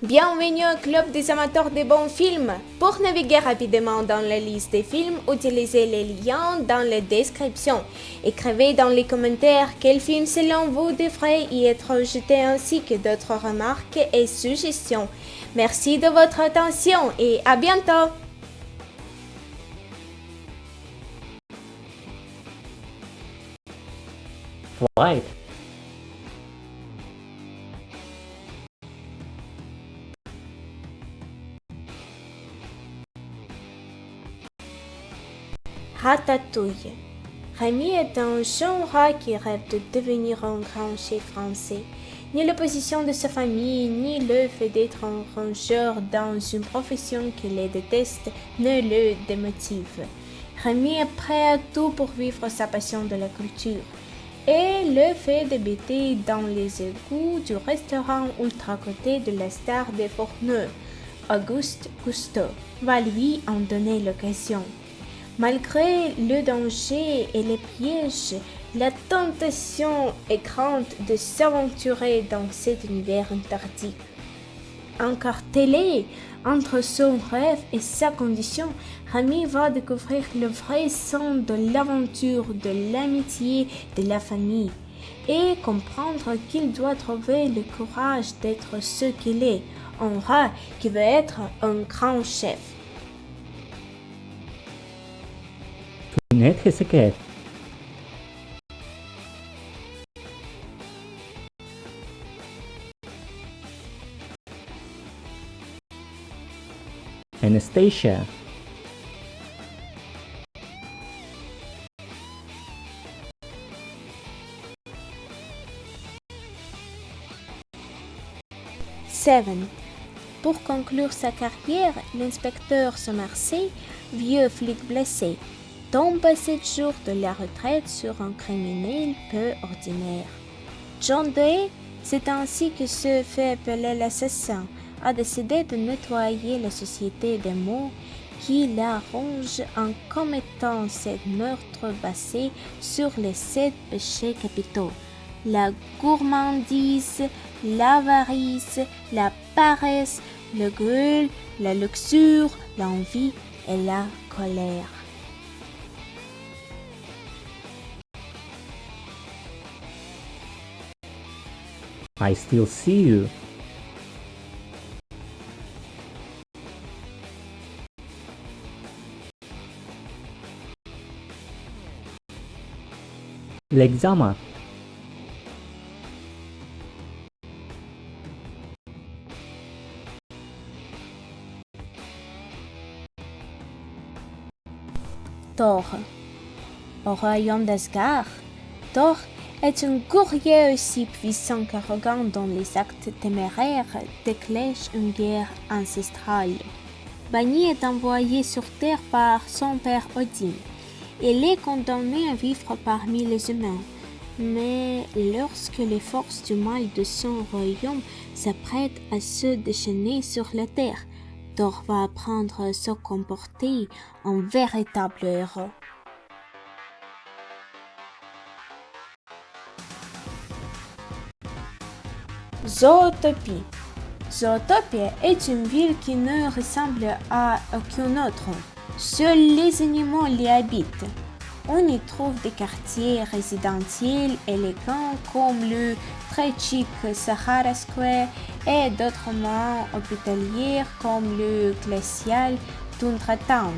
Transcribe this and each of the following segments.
Bienvenue au club des amateurs de bons films. Pour naviguer rapidement dans la liste des films, utilisez les liens dans la description. Écrivez dans les commentaires quel film selon vous devrait y être jeté ainsi que d'autres remarques et suggestions. Merci de votre attention et à bientôt. Flight. Ratatouille. Rémi est un jeune rat qui rêve de devenir un grand chef français. Ni l'opposition de sa famille, ni le fait d'être un rangeur dans une profession qui le déteste ne le démotive. Rémi est prêt à tout pour vivre sa passion de la culture. Et le fait de bêter dans les égouts du restaurant ultra coté de la star des Fourneux, Auguste Cousteau, va lui en donner l'occasion. Malgré le danger et les pièges, la tentation est grande de s'aventurer dans cet univers interdit. Encartelé entre son rêve et sa condition, Rémi va découvrir le vrai sens de l'aventure, de l'amitié, de la famille, et comprendre qu'il doit trouver le courage d'être ce qu'il est, un rat qui veut être un grand chef. Net Heseket. Anastasia. Seven. Pour conclure sa carrière, l'inspecteur Somerset, vieux flic blessé, tombe à 7 jours de la retraite sur un criminel peu ordinaire. John Doe, c'est ainsi que se fait appeler l'assassin, a décidé de nettoyer la société des mots qui la ronge en commettant 7 meurtres basés sur les 7 péchés capitaux: la gourmandise, l'avarice, la paresse, l'orgueil, la luxure, l'envie et la colère. I Still See You. L'examen. Thor. Au royaume d'Asgard, Thor est un guerrier aussi puissant qu'arrogant dont les actes téméraires déclenchent une guerre ancestrale. Banni est envoyé sur Terre par son père Odin. Il est condamné à vivre parmi les humains. Mais lorsque les forces du mal de son royaume s'apprêtent à se déchaîner sur la Terre, Thor va apprendre à se comporter en véritable héros. Zootopie. Zootopie est une ville qui ne ressemble à aucune autre. Seuls les animaux y habitent. On y trouve des quartiers résidentiels élégants comme le très chic Sahara Square et d'autres moins hospitaliers comme le glacial Tundra Town.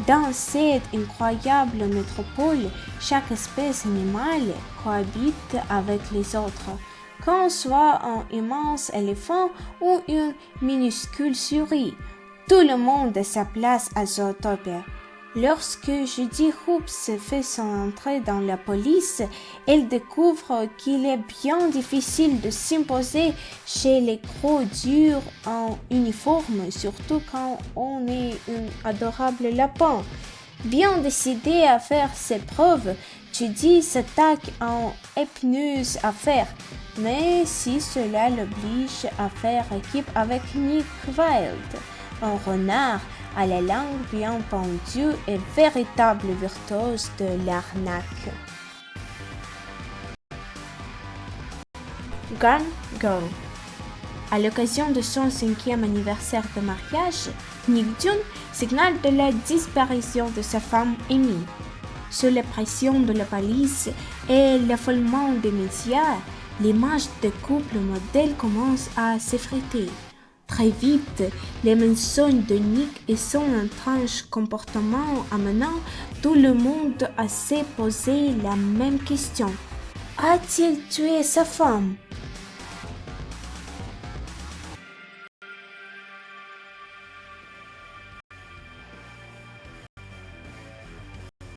Dans cette incroyable métropole, chaque espèce animale cohabite avec les autres, qu'on soit un immense éléphant ou une minuscule souris. Tout le monde a sa place à Zootopia. Lorsque Judy Hoops fait son entrée dans la police, elle découvre qu'il est bien difficile de s'imposer chez les gros durs en uniforme, surtout quand on est un adorable lapin. Bien décidé à faire ses preuves, Judy s'attaque en épineuse affaire, mais si cela l'oblige à faire équipe avec Nick Wilde, un renard à la langue bien pendue et véritable virtuose de l'arnaque. Gone Girl. À l'occasion de son 5e anniversaire de mariage, Nick Jun signale de la disparition de sa femme Amy. Sous la pression de la police et l'affolement des médias, l'image de couple modèle commence à s'effriter. Très vite, les mensonges de Nick et son étrange comportement amenant tout le monde à se poser la même question. A-t-il tué sa femme?